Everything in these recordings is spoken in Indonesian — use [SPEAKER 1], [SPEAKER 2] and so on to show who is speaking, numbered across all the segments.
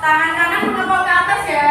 [SPEAKER 1] Tangan kanan menepuk ke atas ya.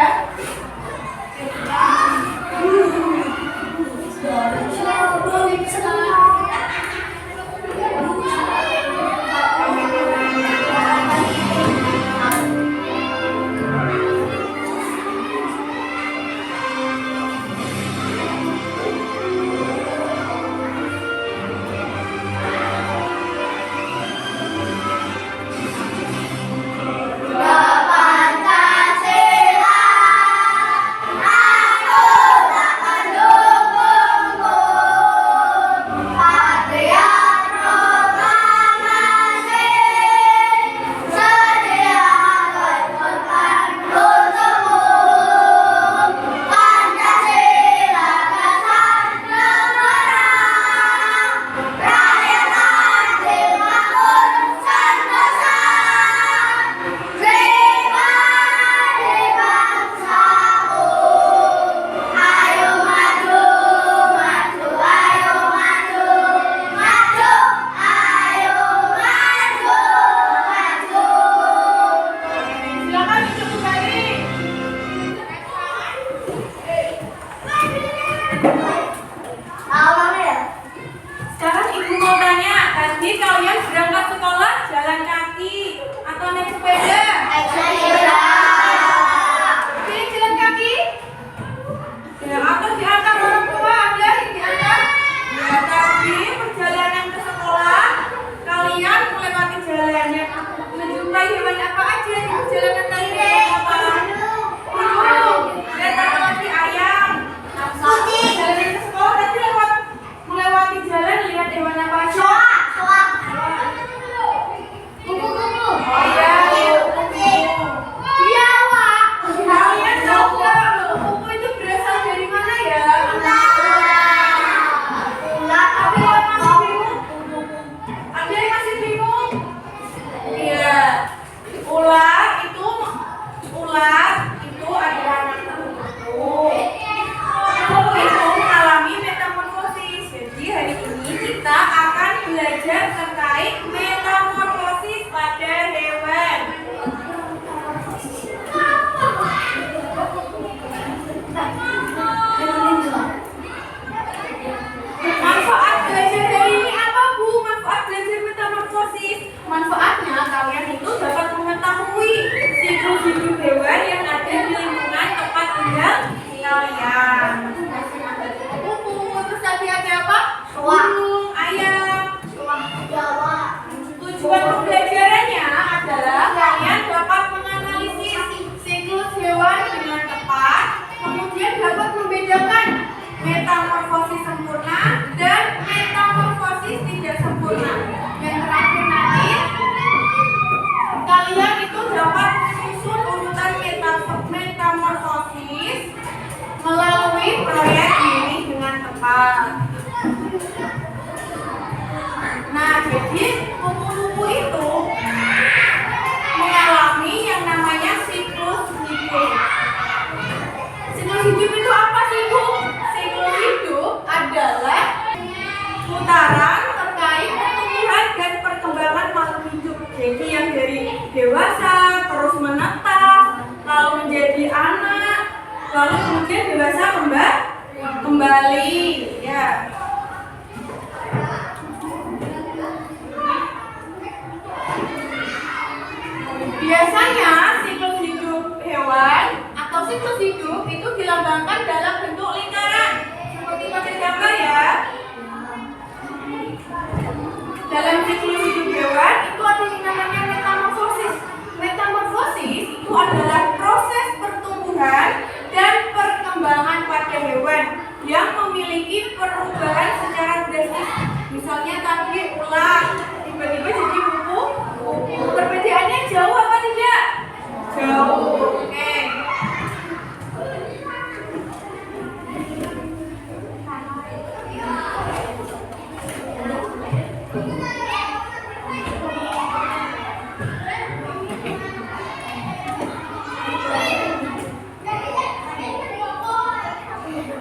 [SPEAKER 1] Tujuan pembelajarannya adalah kalian dapat menganalisis siklus hewan dengan tepat, kemudian dapat membedakan metamorfosis sempurna dan metamorfosis tidak sempurna. Yang terakhir nanti, kalian itu dapat menyusun urutan metamorfosis melalui proyek ini dengan tepat. Nah, jadi kupu-kupu itu mengalami yang namanya siklus hidup. Siklus hidup itu apa sih, Bu? Siklus hidup adalah putaran terkait pertumbuhan dan perkembangan makhluk hidup. Jadi yang dari dewasa terus menetas, lalu menjadi anak, lalu kemudian dewasa kembali, ya. Biasanya siklus hidup hewan atau siklus hidup itu dilambangkan dalam bentuk lingkaran seperti pada gambar ya. Dalam siklus hidup hewan itu ada yang namanya metamorfosis. Metamorfosis itu adalah proses pertumbuhan dan perkembangan pada hewan yang memiliki perubahan secara drastis. Misalnya tadi ular tiba-tiba jadi kupu. Perbedaannya jauh apa tidak? Jauh. Oke.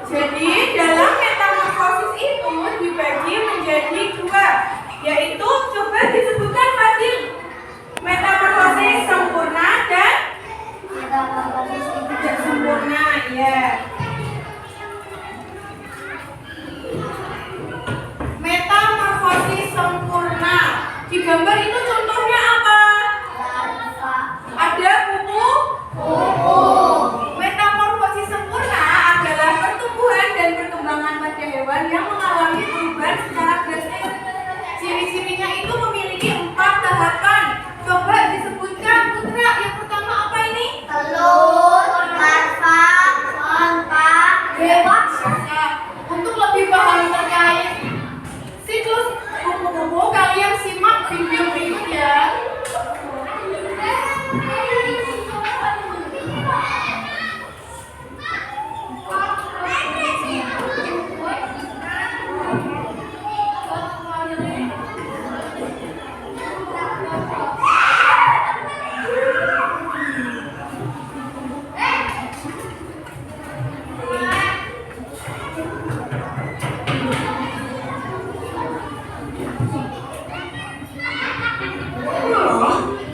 [SPEAKER 1] Jadi dalam metamorfosis itu dibagi menjadi dua, yaitu coba disebutkan Fadil. Metamorfosis sempurna dan Iya. Metamorfosis sempurna. Di gambar itu contohnya apa? Ada kupu. Metamorfosis sempurna adalah pertumbuhan dan perkembangan pada hewan yang mengalami perubahan secara drastis. Ciri-cirinya itu memiliki 4 tahapan. Coba disebutkan, Putra. Yang pertama apa ini?
[SPEAKER 2] Telur, larva, onta, dewasa.
[SPEAKER 1] Untuk lebih paham terkait siklus kupu-kupu, kalian simak video berikut ya.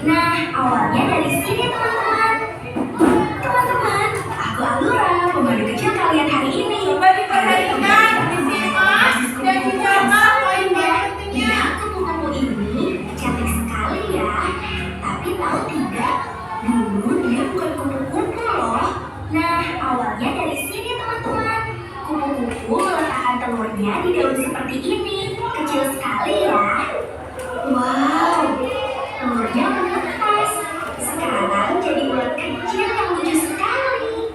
[SPEAKER 2] Nah, awalnya dari sini teman-teman. Teman-teman, aku Alura, pemandu kecil kalian hari ini.
[SPEAKER 1] Coba diperhatikan, disimak, dan dicatat poin-poin pentingnya.
[SPEAKER 2] Kupu-kupu ini cantik sekali ya. Tapi tahu tidak, dulu dia bukan kupu-kupu loh. Nah, awalnya dari sini teman-teman. Kupu-kupu meletakkan telurnya di daun seperti ini. Kecil sekali ya. Wow, telurnya menetas. Sekarang jadi ulat kecil yang lucu sekali.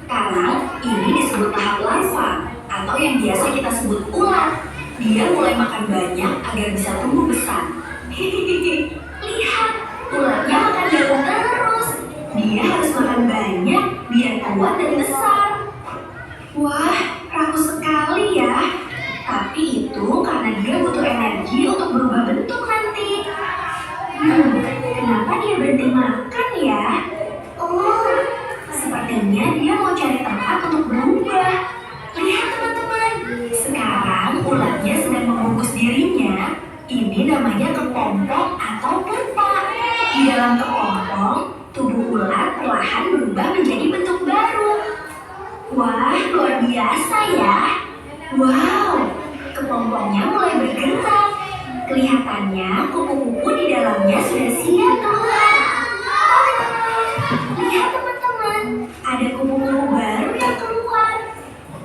[SPEAKER 2] Sekarang ini disebut tahap larva atau yang biasa kita sebut ulat. Dia mulai makan banyak agar bisa tumbuh besar. Hihihi, lihat, ulatnya makan daun terus. Dia harus makan banyak biar kuat dan besar. Wah, rakus sekali ya. Tapi itu karena dia butuh energi untuk berubah bentuk nanti. Kenapa dia berhenti makan ya? Oh, sepertinya dia mau cari tempat untuk berubah. Lihat teman-teman, sekarang ulatnya sedang membungkus dirinya. Ini namanya kepompong atau pupa. Di dalam kepompong, tubuh ulat perlahan berubah menjadi bentuk baru. Wah, luar biasa ya. Wow, kepompongnya mulai bergerak. Kelihatannya kupu-kupu di dalamnya sudah siap keluar. Lihat teman-teman, ada kupu-kupu baru yang keluar.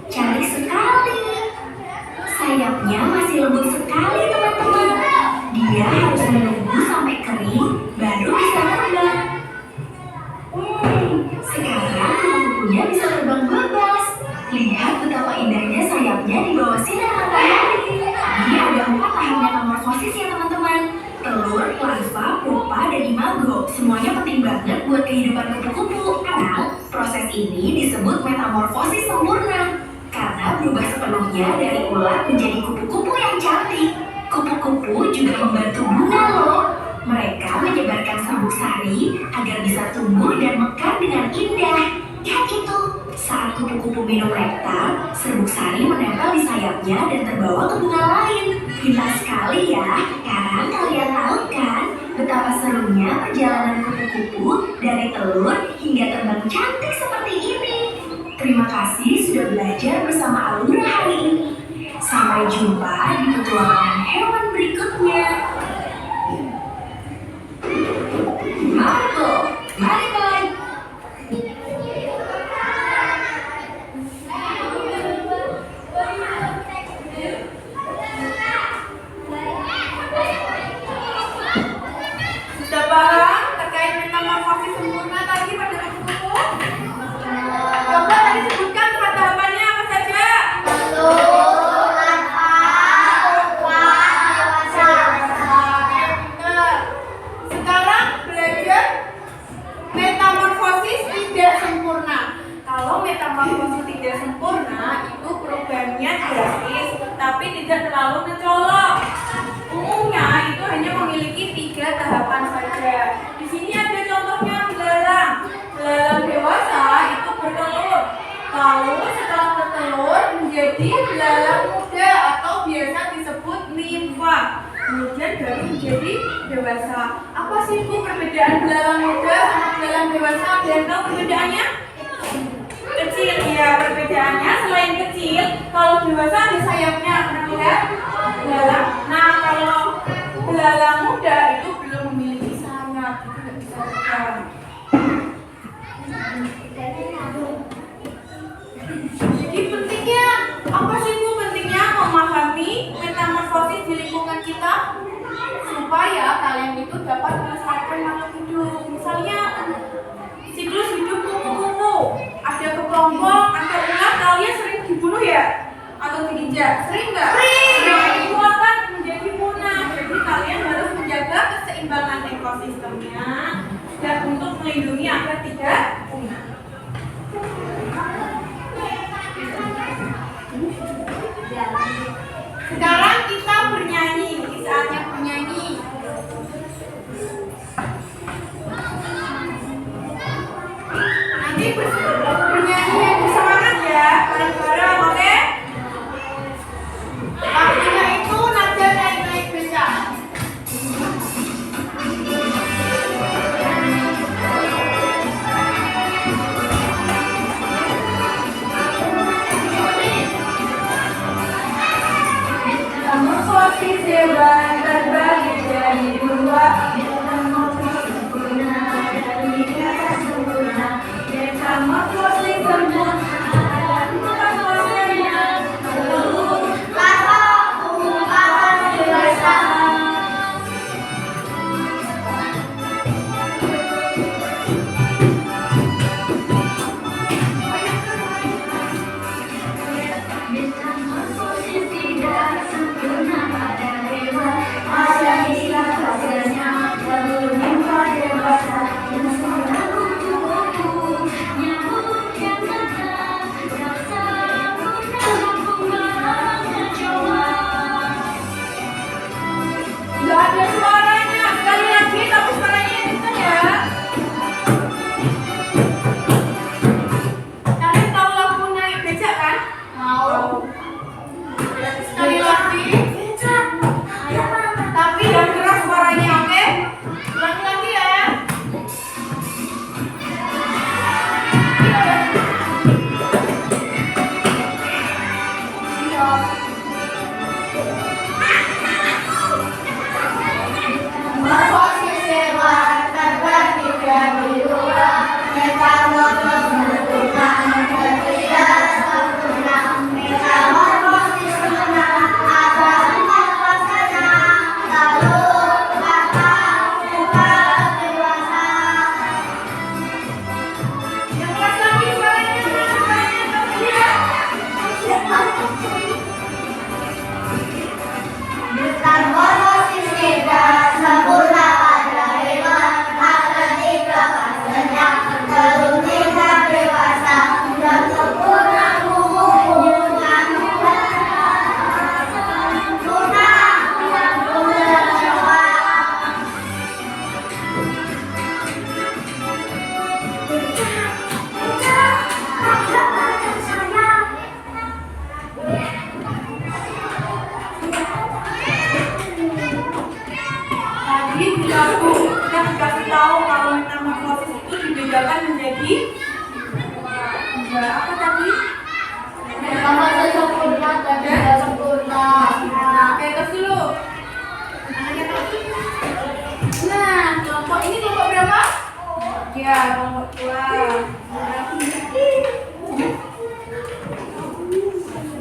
[SPEAKER 2] Cantik sekali. Sayapnya masih lembut sekali teman-teman. Dia harus menunggu sampai kering baru bisa terbang. Sekarang kupu-kupunya bisa terbang bebas. Lihat betapa indahnya sayapnya di bawah sinar matahari. Ini ada 4 tahap metamorfosis ya teman-teman. Telur, larva, pupa, dan imago. Semuanya penting banget buat kehidupan kupu-kupu. Karena proses ini disebut metamorfosis sempurna. Karena berubah sepenuhnya dari ulat menjadi kupu-kupu yang cantik. Kupu-kupu juga membantu bunga loh. Mereka menyebarkan serbuk sari agar bisa tumbuh dan mekar dengan indah. Lihat itu, saat kupu-kupu minum nektar, serbuk sari menempel di sayapnya dan terbawa ke bunga lain. Pintar sekali ya. Sekarang kalian tahu kan betapa serunya perjalanan kupu-kupu dari telur hingga terbang cantik seperti ini. Terima kasih sudah belajar bersama Alura hari ini. Sampai jumpa di petualangan hewan berikutnya. Marco, mari main.
[SPEAKER 1] Sudah paham terkait metamorfosis sempurna tadi pada kupu-kupu? Coba tadi sebutkan tahapannya apa saja?
[SPEAKER 2] Telur, larva, pupa, dewasa.
[SPEAKER 1] Benar. Sekarang belajar metamorfosis tidak sempurna. Kalau metamorfosis tidak sempurna itu perubahannya drastis, tapi tidak terlalu mencolok. Umumnya itu hanya memiliki 3 tahapan saja. Di sini ada contohnya belalang. Belalang dewasa itu bertelur. Lalu setelah bertelur menjadi belalang muda atau biasa disebut nimfa. Kemudian baru menjadi dewasa. Apa sih Bu perbedaan belalang muda sama belalang dewasa? Ada yang tahu perbedaannya? kecil. Ya, perbedaannya selain kecil, kalau dewasa ada sayapnya, pernah lihat? Belalang. Nah, kalau belalang muda itu belum memiliki sayap, jadi nggak bisa terbang. Jadi pentingnya apa sih Bu? Pentingnya memahami metamorfosis di lingkungan kita supaya kalian itu dapat melestarikan makhluk hidup. Misalnya siklus hidup kupu-kupu, ada kepompong, ada ulat, kalian sering dibunuh ya? Atau diinjak? Sering nggak? Nah, itu akan menjadi punah. Jadi kalian harus menjaga keseimbangan ekosistemnya dan untuk melindungi agar tidak punah. Sekarang kita bernyanyi, ini saatnya bernyanyi. Nanti bernyanyi yang bersemangat ya, bareng-bareng, oke? Waktunya itu nada naik-naik becak. Metamorfosis hewan terbagi jadi dua. Metamorfosis sempurna dari kata sempurna. Metamorfosis sempurna adalah empat prosesnya. Telur, larva, pembukaan, dewasa.
[SPEAKER 2] Metamorfosis tidak sempurna pada hewan. Ada istilah bahasanya, telur nyamuk dewasa. Yang semula kupu-kupu, nyamuk yang tetap tak sempurna pembangunan coba.
[SPEAKER 1] Nggak ada suaranya. Sekali lagi, tapi suaranya yang kencang ya. Kalian tahu lagu naik becak kan? Tahu. Sekali lagi. Tapi yang keras suaranya, oke? Ulangi lagi ya. Metamorfosis hewan terbagi jadi dua. Metamorfosis sempurna tidak sempurna. Metamorfosis sempurna ada empat prosesnya. Telur, larva, pembukaan, dewasa. Yang keras lagi suaranya, Metamorfosis tidak sempurna pada hewan. Ada tiga fasenya. Telur, tingkat dewasa, dan sempurna kupu-kupu. Nyamuk sempurna pembangunan coba. Tadi di lagu kita dikasih tahu kalau metamorfosis itu dibedakan menjadi dua. Apa tadi?
[SPEAKER 3] Metamorfosis sempurna dan tidak sempurna.
[SPEAKER 1] Nah, oke, terus dulu. Nah, kelompok ini kelompok berapa? Ya, kelompok dua.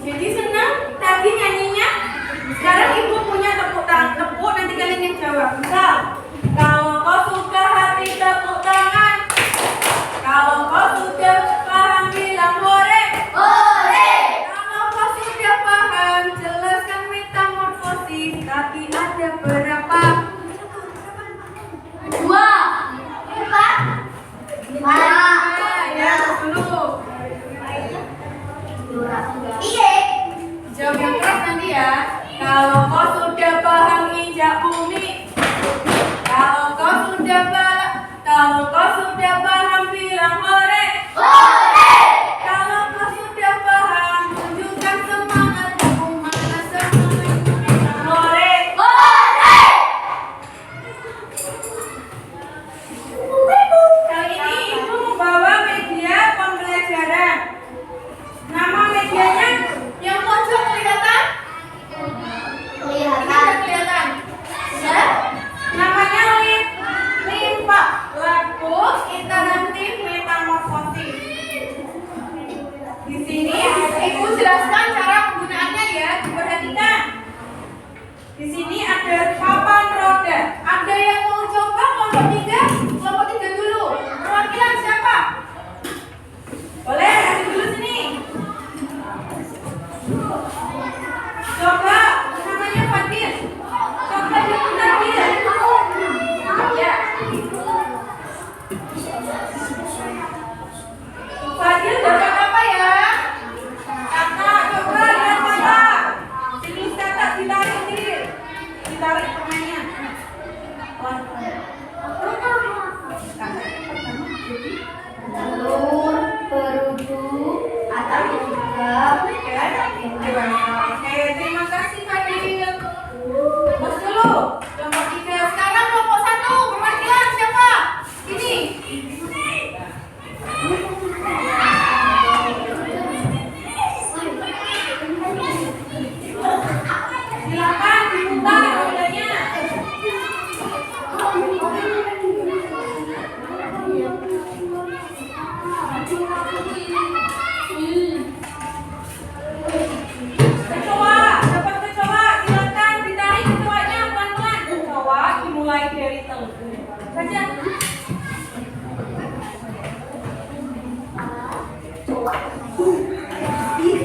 [SPEAKER 1] Jadi senang tadi nyanyinya. Sekarang ibu punya tepuk nanti kalian yang jawab. Misal, kalau kau suka hati tepuk tangan. Kalau kau sudah paham bilang hore.
[SPEAKER 3] Hore!
[SPEAKER 1] Kalau kau sudah paham jelaskan metamorfosis. Tapi ada berapa?
[SPEAKER 3] Dua. Empat. Lima.
[SPEAKER 1] Ya, dulu.
[SPEAKER 3] Tiga.
[SPEAKER 1] Jawab yang keras nanti ya. Kalau kau sudah paham injak bumi. Kalau kau sudah paham bilang hore.
[SPEAKER 3] Hore!
[SPEAKER 1] Kalau kau sudah paham tunjukkan semangat. Mana semangat hore.
[SPEAKER 3] Hore!
[SPEAKER 1] Di sini ada papan roda. Ada yang mau coba kelompok 3? Kelompok 3 dulu. Perwakilan siapa? Boleh, kasih dulu sini. Coba, namanya Fadil. Coba diputar dia. Ya. Fadil dapat apa ya? Kata, coba lihat kata. Siklus kata ditarik diri. Ditarik permennya.
[SPEAKER 3] Telur, perudu, atau juga
[SPEAKER 1] Oke, terima kasih Fadil. Bos dulu, kelompok 3. Sekarang kelompok 1, perwakilan siapa? Ini. Silakan diputar rodanya. Kecoa, dapat kecoa, silakan ditarik kecoanya pelan-pelan. Kecoa dimulai dari telur. Baca.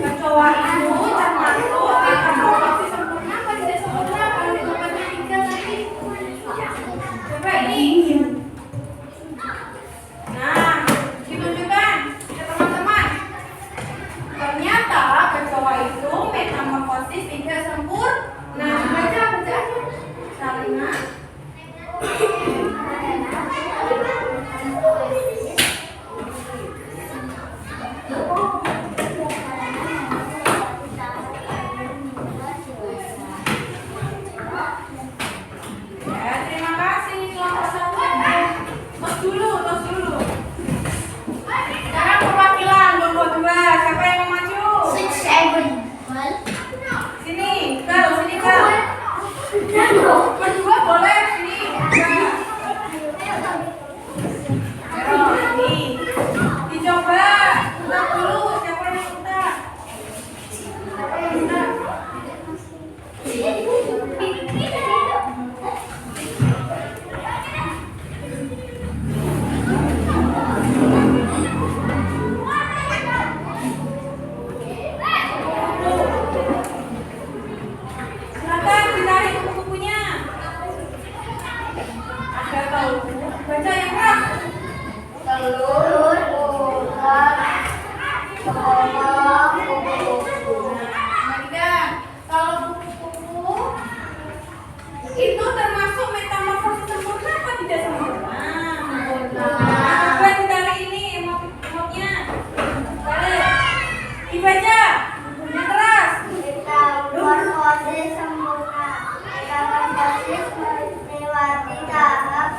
[SPEAKER 1] Kecoa itu termasuk reproduksi sempurna apa tidak sempurna? Kalau di tempatnya 3 tadi. Coba ini. Nah, ditunjukkan ke teman-teman. Ternyata kecoa itu metamorfosis tidak sempurna. Baca aja. Salina. Ya, terima kasih kelompok 1. Tos dulu. Sekarang perwakilan kelompok 2. Siapa yang mau maju?
[SPEAKER 3] 6, 7.
[SPEAKER 1] Sini, Kal. Berdua boleh sini. Ini. Dicoba. Putar dulu. Siapa yang putar? Silakan ditarik buku-bukunya. Ada tahu. Baca yang keras.
[SPEAKER 3] Telur, ulat, kolom, kupu-kupu.
[SPEAKER 1] Nah, kalau kupu-kupu itu termasuk metamorfosis sempurna apa tidak sempurna? Coba ditarik ini emotnya. Balik. Dibaca. Yang keras.
[SPEAKER 3] Metamorfosis sempurna. Metamorfosis melewati tahap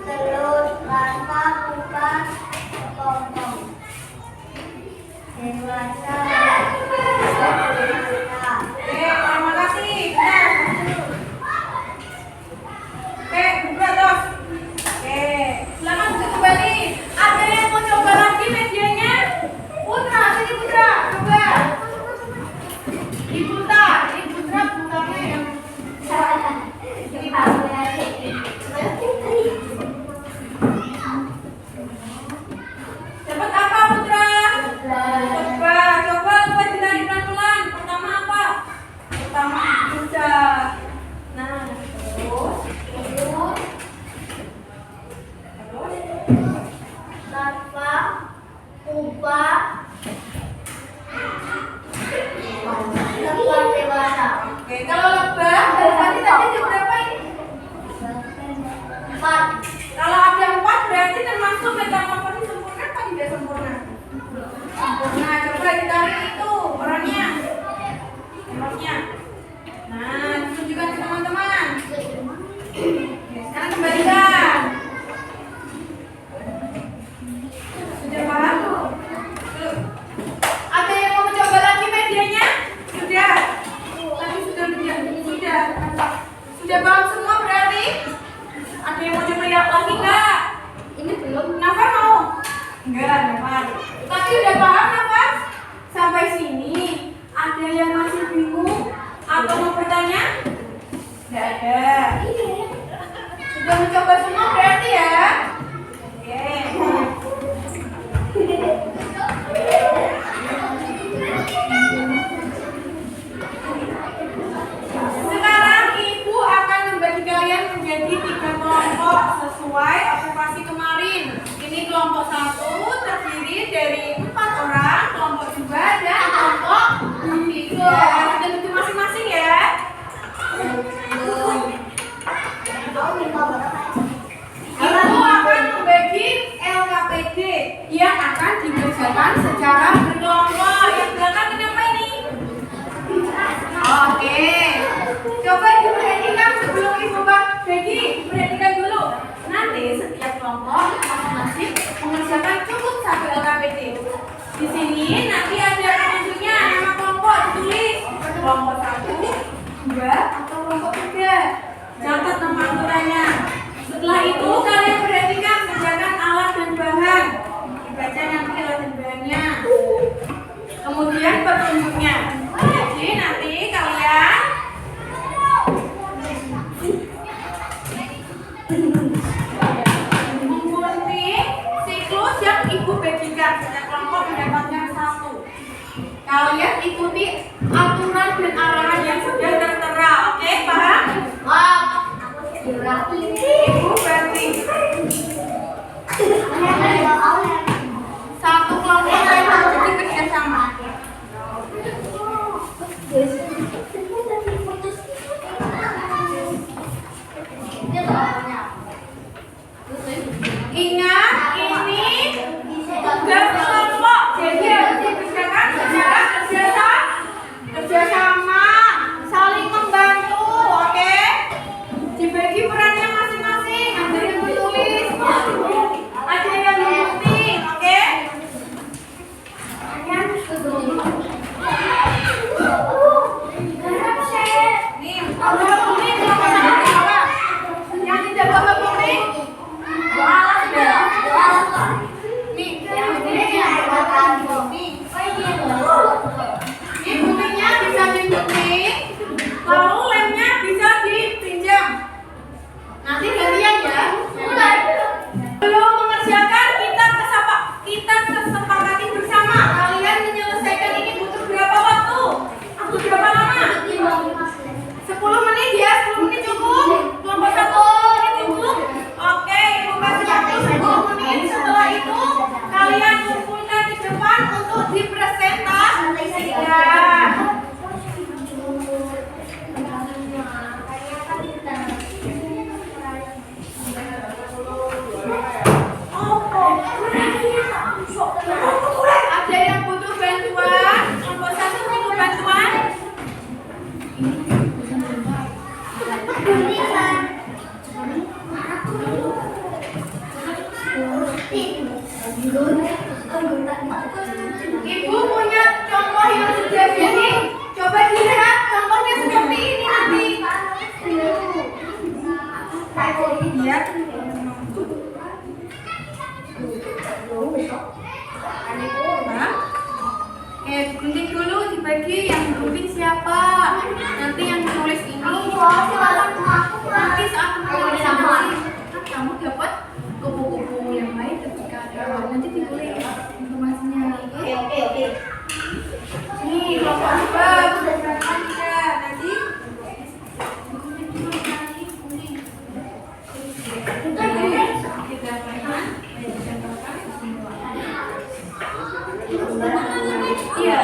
[SPEAKER 3] telur, larva, pupa, kepompong. Dewasa.
[SPEAKER 1] Oke, terima kasih. Benar. Oke, buka tos. Oke, silakan duduk kembali. Ada yang mau coba lagi medianya? Putra, sini Putra, coba. Diputar, ini Putra putarnya yang dapat apa Putra? Coba ditarik pelan-pelan. Pertama apa? Pertama kuda. Nah, terus.
[SPEAKER 3] Larva, pupa, lebah dewasa.
[SPEAKER 1] Oke, kalau lebah, berarti tadi ada berapa ini?
[SPEAKER 3] 4.
[SPEAKER 1] Kalau ada 4 berarti termasuk metamorfosis sempurna apa tidak sempurna? Sempurna. Coba ditarik itu perannya. Emotnya. Nah, ditunjukkan ke teman-teman. Oke, sekarang kembalikan. Sudah paham? Ada yang mau mencoba lagi medianya? Sudah. Tadi sudah paham semua berarti? Ada yang mau coba lagi nggak?
[SPEAKER 3] Ini belum.
[SPEAKER 1] Nafar mau? Enggak, Nafar. Tapi udah paham Nafar? Sampai sini ada yang masih bingung atau mau bertanya? Sudah mencoba semua berarti ya? Oke. Sekarang ibu akan membagi kalian menjadi 3 kelompok sesuai okupasi kemarin. Ini kelompok 1 terdiri dari 4 orang, kelompok 2 dan kelompok 3. Sudah duduk masing-masing ya. Ibu akan membagi LKPD yang akan dikerjakan secara berkelompok. Yang belakang kenapa ini? Oke. Coba diperhatikan sebelum ibu bagi, perhatikan dulu. Nanti setiap kelompok masing-masing mengerjakan cukup 1 LKPD. Di sini nanti ada petunjuknya, nama kelompok ditulis. Kelompok 1, 2, atau kelompok 3. Catat nama anggotanya. Setelah itu kalian perhatikan kerjakan alat dan bahan. Dibaca nanti alat dan bahannya. Kemudian petunjuknya. Jadi nanti kalian mengikuti siklus yang ibu bagikan. Setiap kelompok mendapatkan 1. Kalian ikuti aturan dan arahan yang sudah tertera. Oke, paham? Ibu berarti 1 kelompok lain harus bekerja sama. Ingat, ini tugas kelompok, jadi harus dikerjakan secara kerjasama, saling membantu, oke? Dibagi perannya masing-masing, ada yang menulis, ada yang mengutin, oke? Nih, bawa kuning, kelompok 1 bawa. Yang tidak bawa kuning, bawa alat ya. Nih, yang kuningnya Nih, kuningnya bisa digunting, lalu lemnya bisa dipinjam. Nanti gantian ya. Mulai. Belum mengerjakan, kita kesepakati bersama. Kalian menyelesaikan ini butuh berapa waktu? Butuh berapa lama? 10 menit ya, 10 menit cukup. Kelompok 1 menit cukup. Oke, ibu kasih waktu 10 menit. Setelah itu kalian kumpulkan di depan untuk dipresentasikan. Ada yang butuh bantuan? Kelompok 1 butuh bantuan? Ibu punya contoh yang sudah jadi. Coba dilihat contohnya seperti ini nanti. Lihat. Gunting dulu, dibagi yang gunting siapa. Nanti yang menulis ini. Nanti saat kamu dapat kupu-kupu yang lain ketika nanti ditulis informasinya. Oke. Nih, kelompok 2 sudah berangkat tidak? Nanti iya.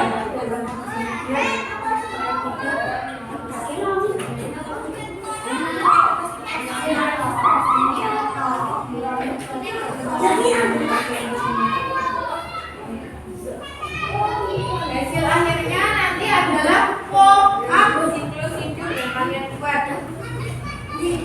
[SPEAKER 1] Hasil akhirnya nanti adalah pop-up siklus hidup yang kalian buat. Ini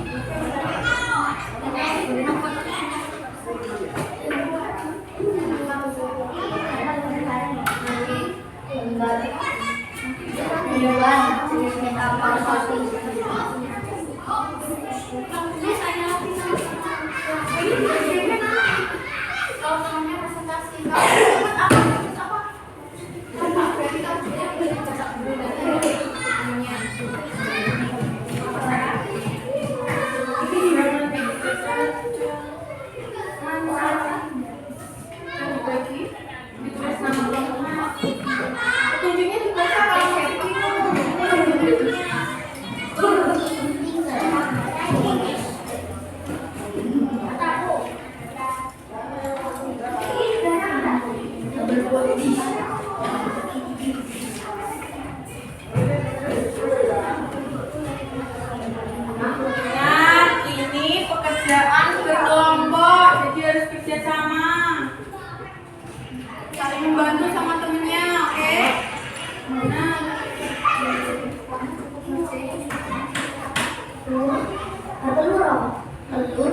[SPEAKER 3] Telur apa? Telur.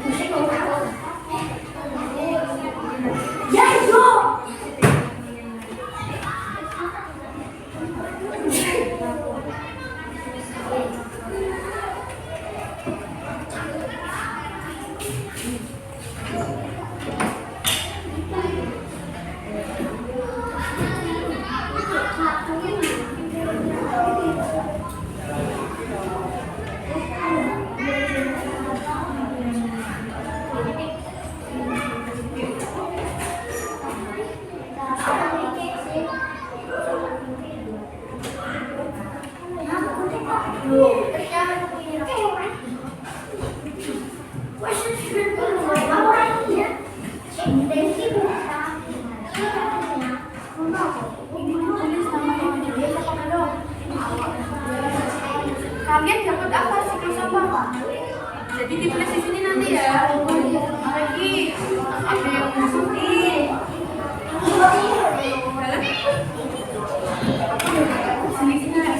[SPEAKER 3] Pusing mau apa? Ya itu.
[SPEAKER 1] Kalian dapat apa siklus apa? Jadi ditulis di sini nanti ya. Lagi ada yang masukin. Sini sini ya.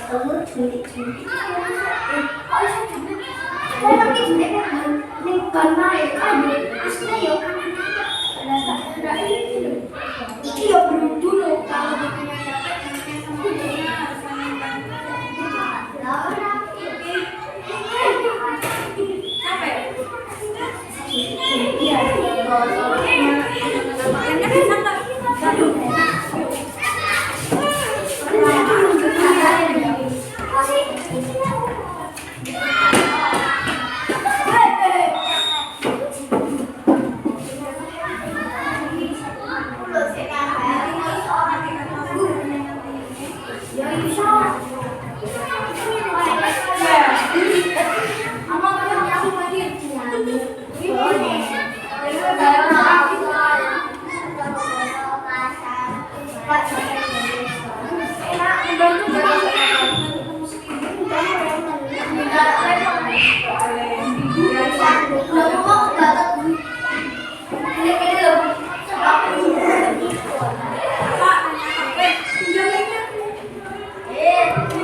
[SPEAKER 3] telur suntik-suntik. Kok iso jepit? Saya pakai jepit kan? Nih karena aslinya ya ada ini. Iki ya belum dulu kalau bikinnya capek namanya harus menyimpang.
[SPEAKER 1] Capek.
[SPEAKER 3] Iya.
[SPEAKER 1] Yang bisa nggak?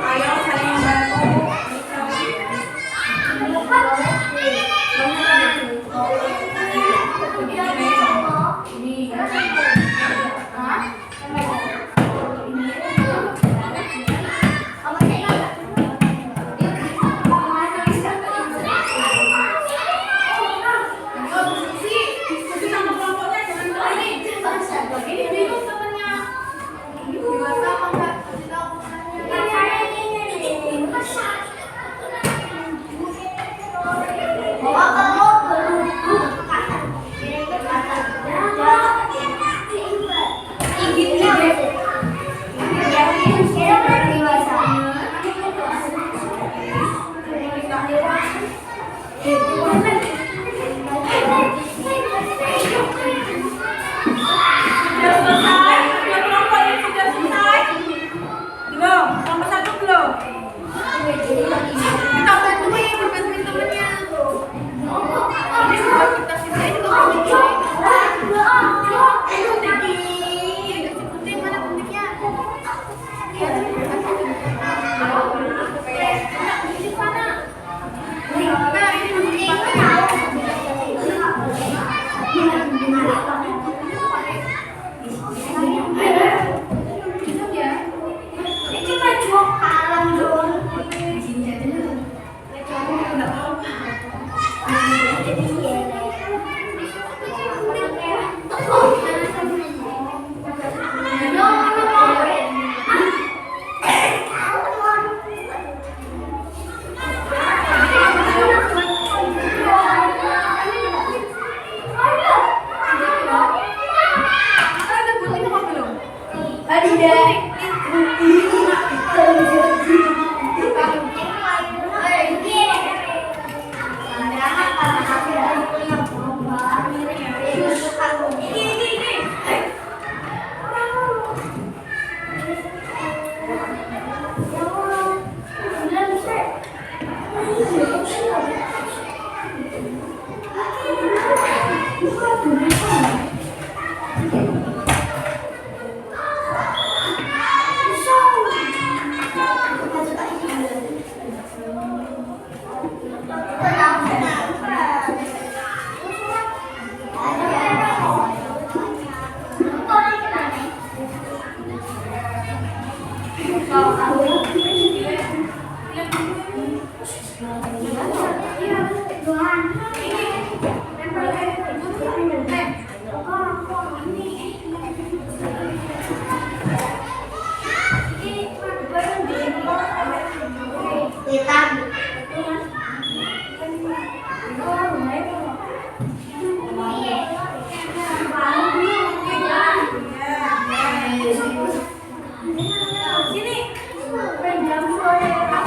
[SPEAKER 1] Ayo saling membantu.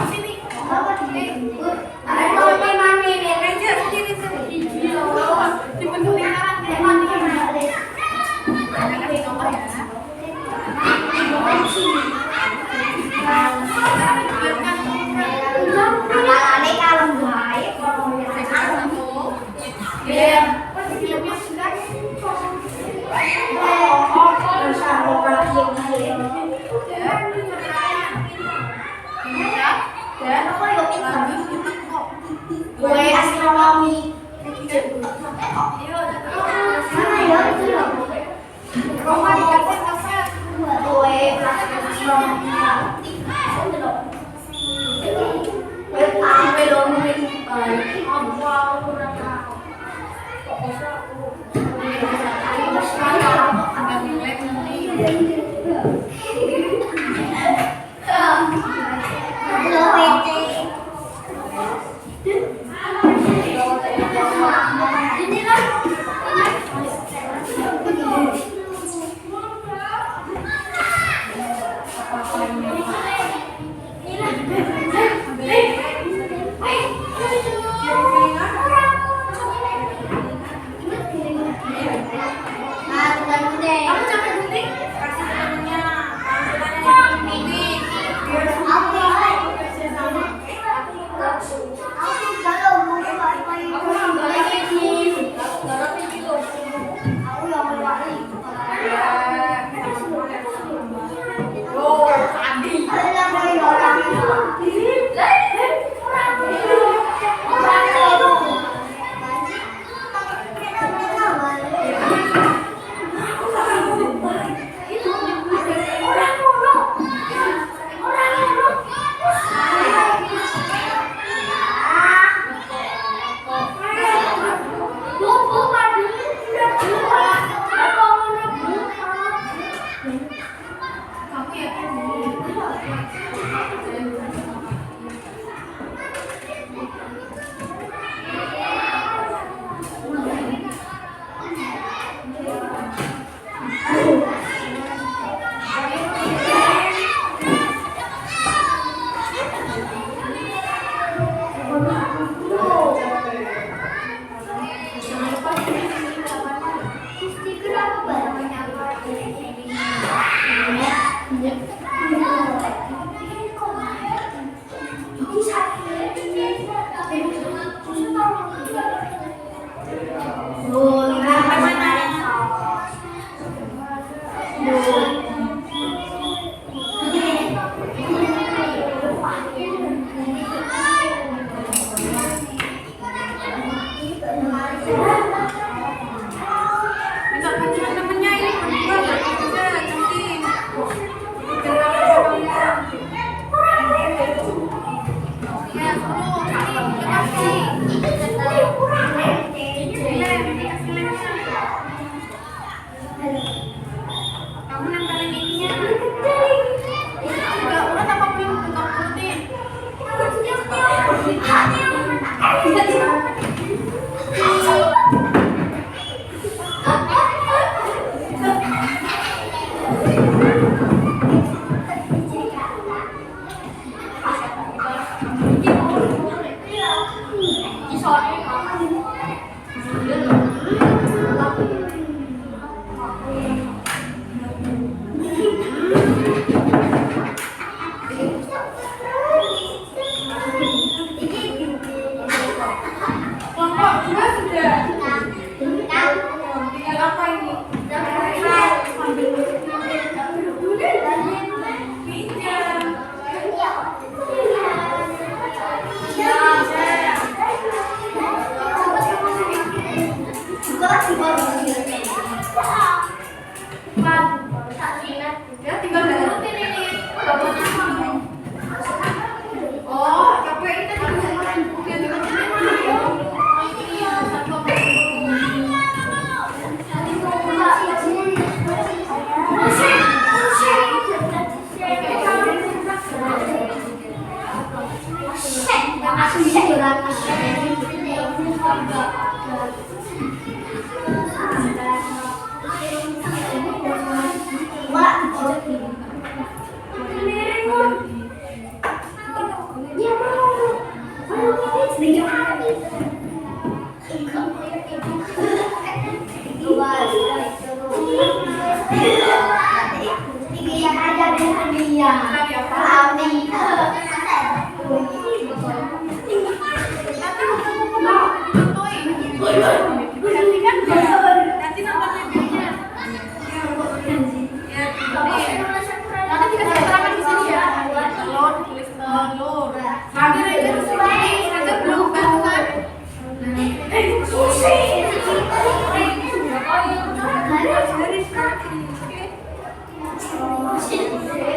[SPEAKER 1] Sini. Aku sini.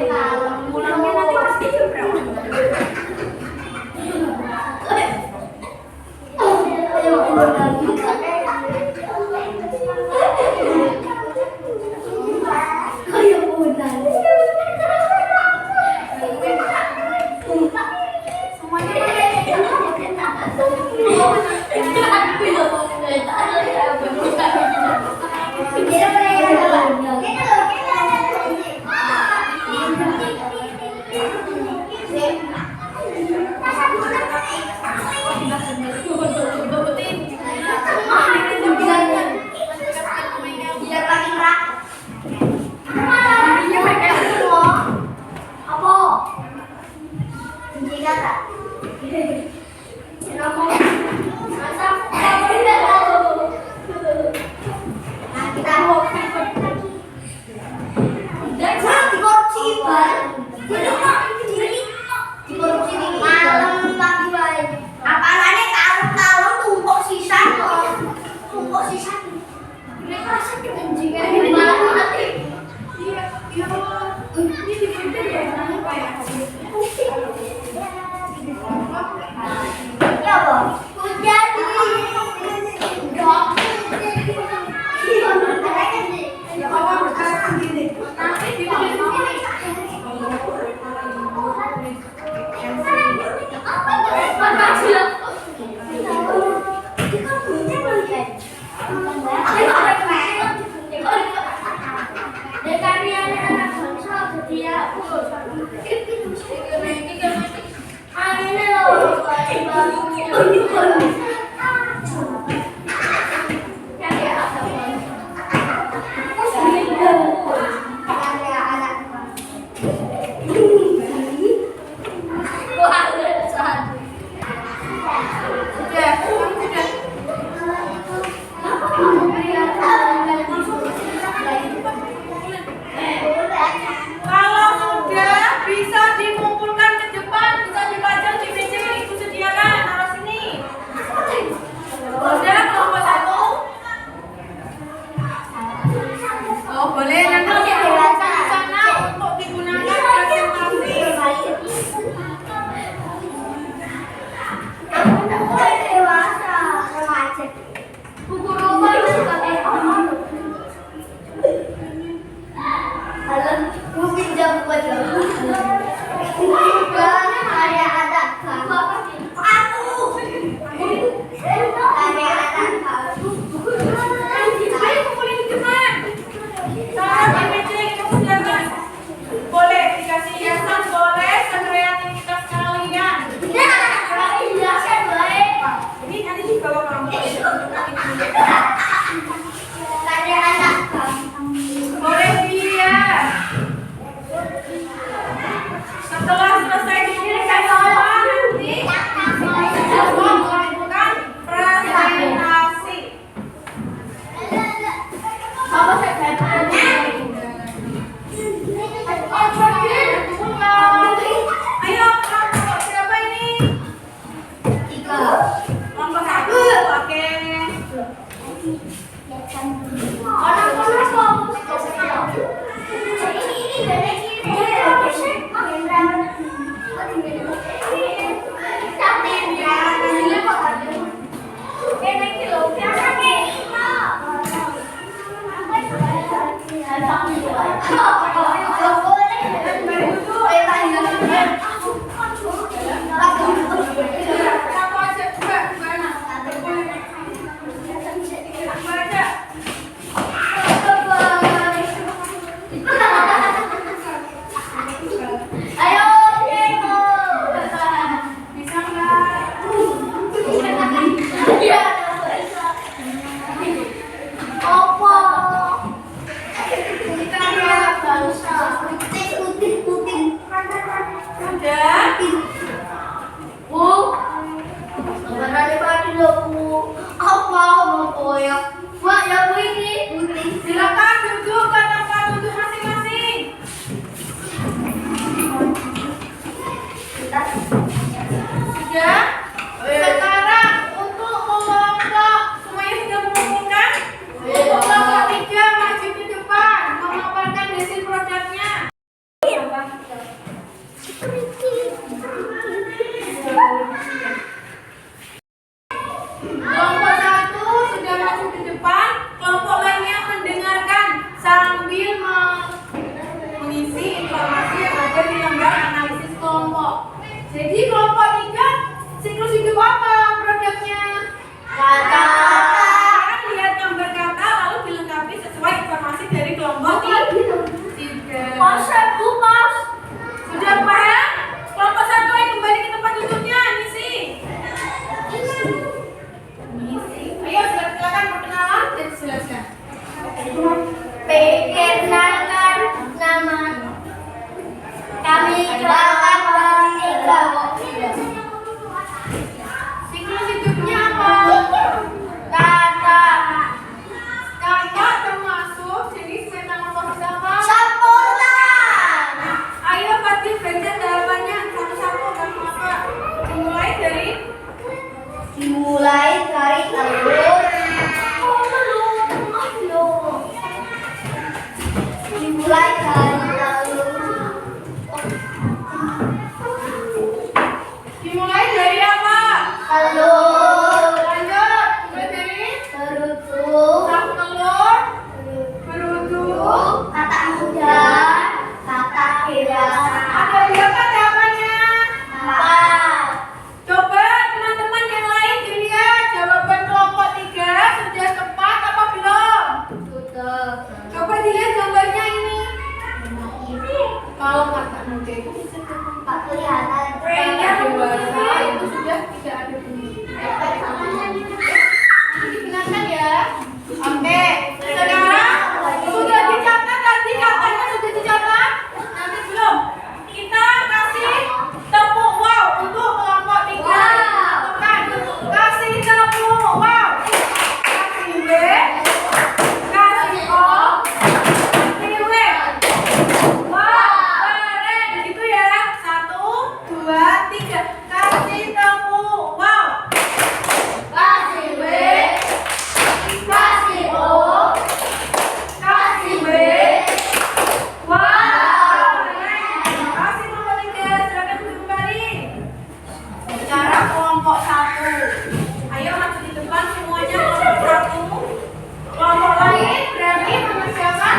[SPEAKER 3] Kalau Ya, Bang. Hujan.
[SPEAKER 1] Ya apa berkata gini. Nanti di kalau sudah bisa dikumpulkan ke depan, bisa dipajang di meja yang ibu sediakan. Taruh sini. Udah kelompok 1. Oh boleh nanti di sana untuk digunakan presentasi.
[SPEAKER 3] Buku roba itu pakai apa? Alam, mau pinjam buat kamu. Bukan ada kamu. Aku. Ada kamu.
[SPEAKER 1] Ayo kumpulin di depan. Taruh di meja yang ibu sediakan. Boleh dikasih hiasan, boleh sekreativitas kalian.
[SPEAKER 3] Iya, kan baik.
[SPEAKER 1] Ini nanti dibawa ke rumah.
[SPEAKER 3] Ada anak kamu.
[SPEAKER 1] Boleh biar. Setelah selesai dikumpulkan semua, nanti semua melakukan presentasi.
[SPEAKER 3] Apa saya
[SPEAKER 1] Ayo, kelompok siapa ini?
[SPEAKER 3] 3.
[SPEAKER 1] Kelompok 1, oke. Satu aja, dua, gimana? Dua aja.
[SPEAKER 3] Ayo, Diego.
[SPEAKER 1] Bisa nggak?
[SPEAKER 3] Iya, Opo.
[SPEAKER 1] Kita lihat.
[SPEAKER 3] Putih.
[SPEAKER 1] Udah.
[SPEAKER 3] Bu, mana ada baju lo, Bu? Apa mau ya? Mak, ya Bu ini putih.
[SPEAKER 1] Silakan duduk ke tempat duduk masing-masing. Kalau kata muda itu bisa
[SPEAKER 3] Pak kelihatan.
[SPEAKER 1] Kayaknya dewasa itu sudah tidak ada bunyi. Dibenarkan ya. Oke, sekarang sudah dicatat tadi katanya sudah dicatat. Nanti belum. Kita kasih tepuk wow untuk kelompok 3. Tekan. Kasih tepuk wow. Kasih B. Kasih O. Kasih W. Wow, keren. Gitu ya. 1, 2, 3. Kasih tepuk wow.
[SPEAKER 3] Kasih B. Kasih O.
[SPEAKER 1] Kasih B. Wow, keren. Kasih kelompok 3. Silakan duduk kembali. Sekarang kelompok 1. Ayo maju di depan semuanya kelompok 1. Kelompok lain berarti mengerjakan.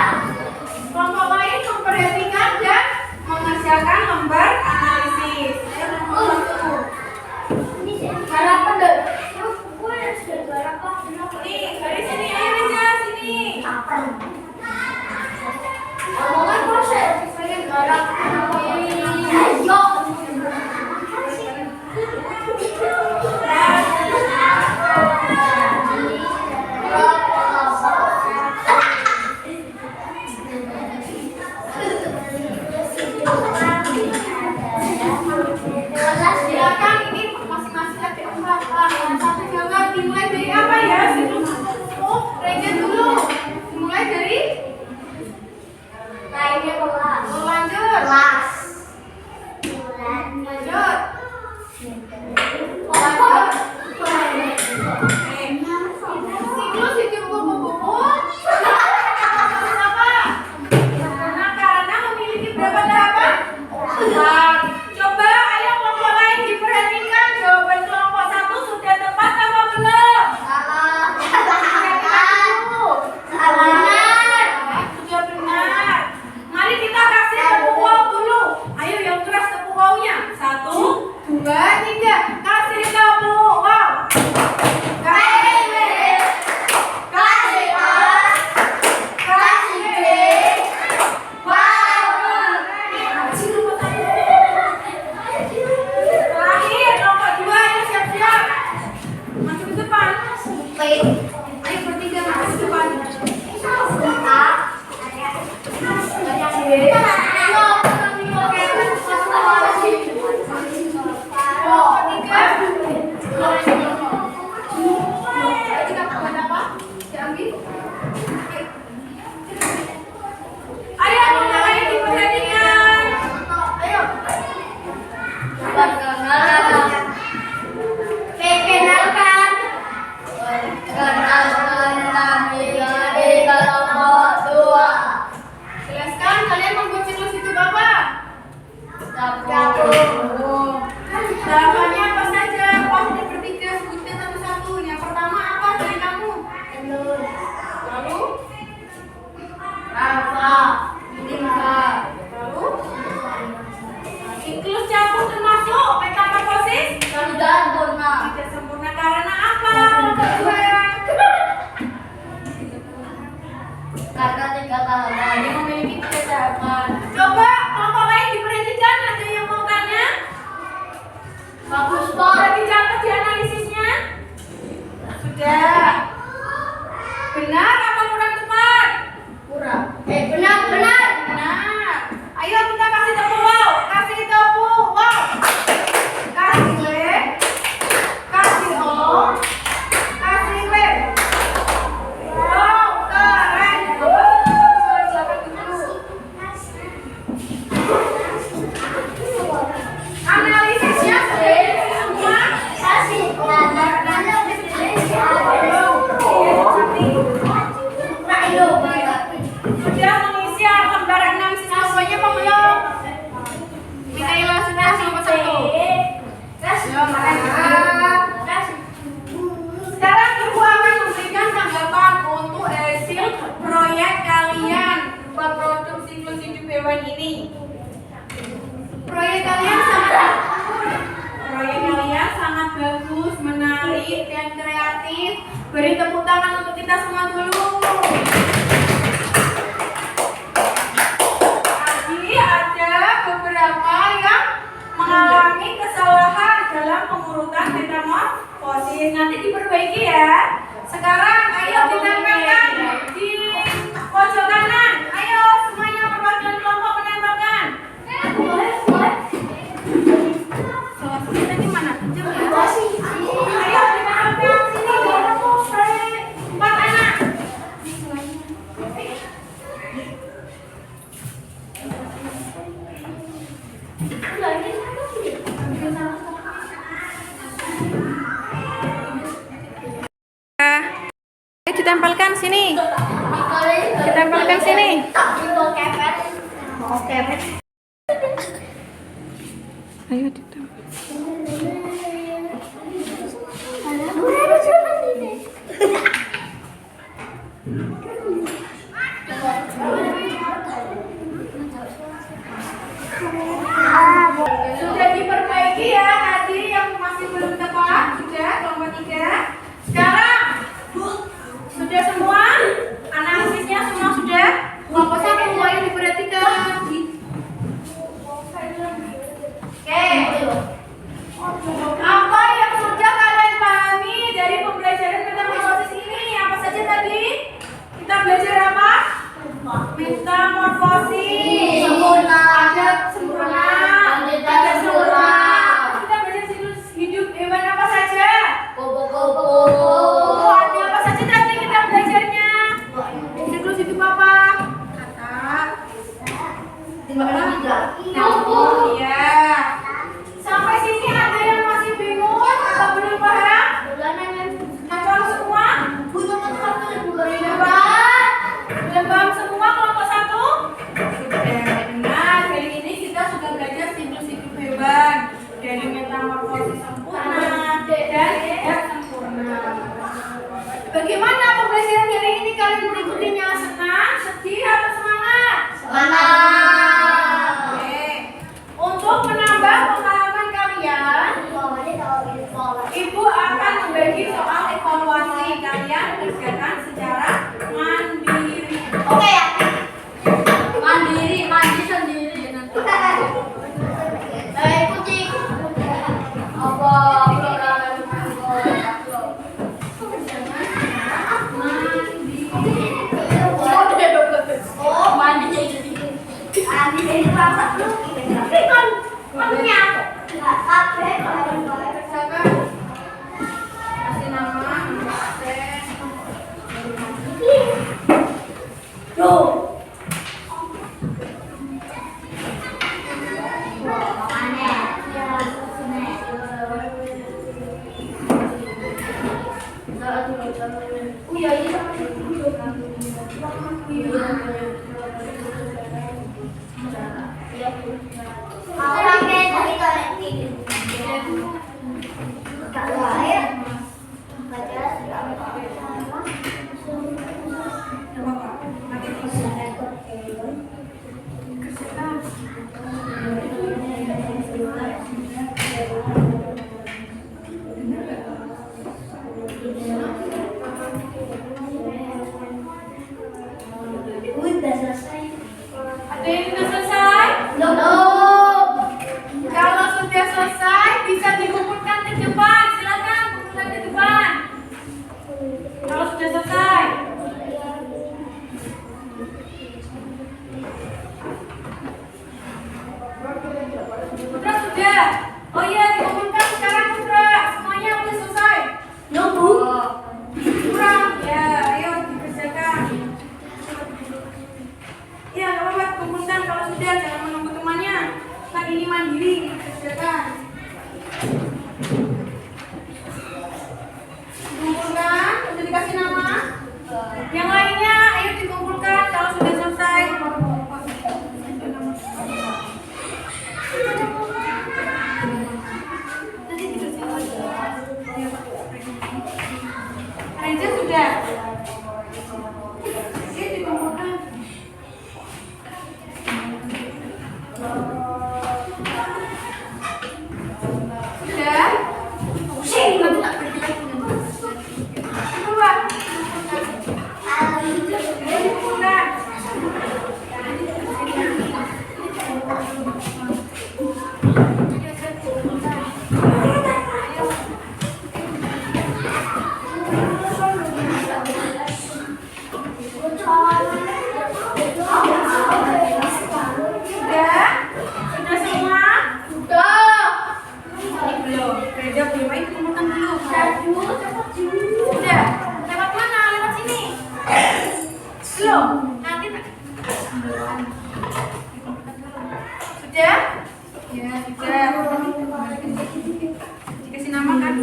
[SPEAKER 1] Kelompok lain memperhatikan dan mengerjakan lembar analisis. Ayo kelompok 1.
[SPEAKER 3] Harapan deh. Gue sudah harapan.
[SPEAKER 1] Nih, dari sini ayo Reza, sini.
[SPEAKER 3] Omongan proses. Pengen harapan. Ayo.
[SPEAKER 1] Silakan ini masing-masing ada 4. Yang satu jangan dimulai dari apa ya? Reza dulu. Dimulai dari
[SPEAKER 3] Lainnya kelas.
[SPEAKER 1] lanjut.
[SPEAKER 3] Kelas.
[SPEAKER 1] Lanjut. Siklus hidup kupu-kupu. Kenapa? Karena memiliki berapa tahapan? 4. Coba ayo kelompok lain diperhatikan. Jawaban kelompok 1 sudah tepat apa belum? Perhatikan dulu. Sudah benar. Mari kita kasih tepuk wow dulu. Ayo yang keras tepuk wow-nya. 1, 2, 3. Kasih tepuk wow. Kasih B. Kasih A. Kasih B. Wow. Terakhir kelompok 2 ayo siap-siap. Masuk ke depan. Ayo bertiga masuk ke depan. Ayo kelompok lain diperhatikan. Ayo.
[SPEAKER 3] Perkenalkan. Kenalkan namanya di kelompok 2.
[SPEAKER 1] Jelaskan kalian membuat siklus hidup apa?
[SPEAKER 3] Dapur.
[SPEAKER 1] Tahapannya apa saja? Pasti bertiga sebutkan satu-satu. Yang pertama apa dari kamu?
[SPEAKER 3] Telur.
[SPEAKER 1] Lalu?
[SPEAKER 3] Rafa. Limfa.
[SPEAKER 1] Lalu? Siklus campur termasuk metamosis?
[SPEAKER 3] Dan purna.
[SPEAKER 1] Tidak sempurna karena apa? Kedua.
[SPEAKER 3] Karena 3 tahapan.
[SPEAKER 1] Dia memiliki 3 tahapan. Coba kelompok lain diperhatikan. Ada yang mau tanya?
[SPEAKER 3] Bagus, Pak.
[SPEAKER 1] Sudah dicatat di analisisnya? Sudah. Benar apa kurang tepat?
[SPEAKER 3] Kurang. Benar.
[SPEAKER 1] Benar. Ayo kita kasih tepuk wow. Kasih tepuk wow. Kasih B. Kasih O. Kasih W. Wow, keren. Analisisnya sudah semua.
[SPEAKER 3] Kasih.
[SPEAKER 1] Sudah mengisi lembar 6 siswanya apa belum? Mikaela sudah nomor 1. Sekarang Ibu akan memberikan tanggapan untuk hasil proyek kalian berupa produk siklus hidup hewan ini. Proyek kalian sangat bagus, menarik dan kreatif. Beri tepuk tangan untuk kita semua dulu. Tadi ada metamorfosis. Nanti diperbaiki ya. Sekarang ayo ditempelkan di pojok kanan. Ayo semuanya perwakilan kelompok menempelkan. Selesai tadi mana? Ayo ditempelkan sini. 4 anak. Ditempelkan sini. Ditempelkan sini. Ayo ditempel. Sudah diperbaiki ya tadi yang masih belum tepat. Sudah kelompok 3. Sekarang sudah semua? Analisisnya semua sudah? Kelompok 1 mulai diperhatikan. Oke. Apa yang sudah kalian pahami dari pembelajaran metamorfosis ini? Apa saja tadi? Kita belajar apa? Metamorfosis.
[SPEAKER 3] Sempurna.
[SPEAKER 1] Ada sempurna. Ada sempurna. Kita belajar siklus hidup hewan apa saja?
[SPEAKER 3] Kupu-kupu.
[SPEAKER 1] Ada apa saja tadi kita belajarnya? Siklus hidup apa? Kata.
[SPEAKER 3] Nyamuk.
[SPEAKER 1] Iya. Sampai sini ada yang masih bingung atau belum paham? Hafal semua? Belum paham semua kelompok 1? Sudah. Nah, kali ini kita sudah belajar siklus hidup hewan dari metamorfosis sempurna dan tidak sempurna. Bagaimana pembelajaran hari ini? Kalian mengikutinya senang, sedih, atau semangat?
[SPEAKER 3] Semangat.
[SPEAKER 1] Oke. Untuk menambah pengalaman kalian, Ibu akan membagi soal evaluasi. Kalian kerjakan secara mandiri.
[SPEAKER 3] Oke ya. Mandi sendiri nanti. Kucing. Apa program Oh, mandi jadi. Mandi jadi apa? Manunya.
[SPEAKER 1] Kerjakan. Kasih nama, absen. Ada yang sudah selesai? Kalau sudah selesai, bisa dikumpulkan ke depan. Silakan kumpulkan ke depan. Kalau sudah selesai. Putra sudah. Oh iya, dikumpulkan sekarang Putra. Semuanya sudah selesai. Kurang. Ya, ayo dikerjakan. Ya, nggak apa-apa. Kumpulkan kalau sudah. Jangan menunggu temannya. Kan ini mandiri. Dikerjakan. Kumpulkan. Sudah dikasih nama. Yang lainnya, ayo dikumpulkan kalau sudah selesai. Raja sudah. Oke, dikumpulkan. Sudah. Keluar. Ayo dikumpulkan. Ayo. Ya, tidak. Dikasih nama kan?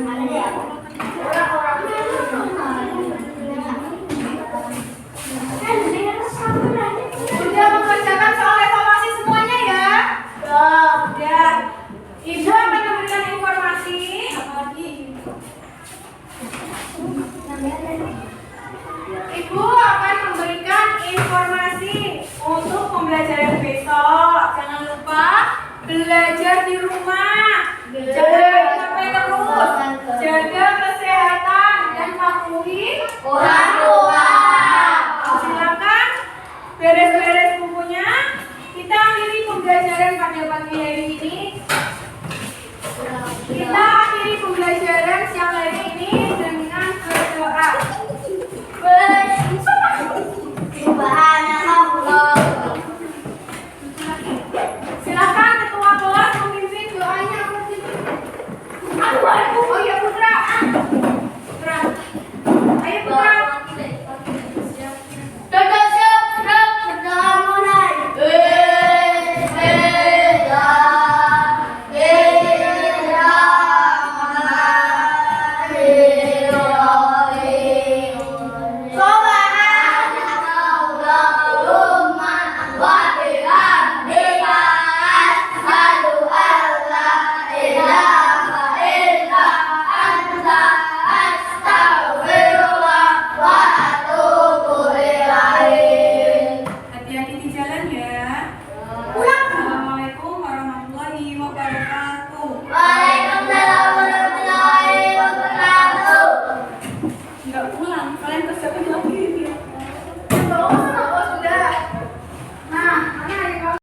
[SPEAKER 1] Sudah mengerjakan soal evaluasi semuanya ya? Sudah. Ibu akan memberikan informasi. Ibu akan memberikan informasi untuk pembelajaran besok. Jangan lupa belajar di rumah. Jangan sampai terus. Jaga kesehatan dan patuhi
[SPEAKER 3] Orang tua.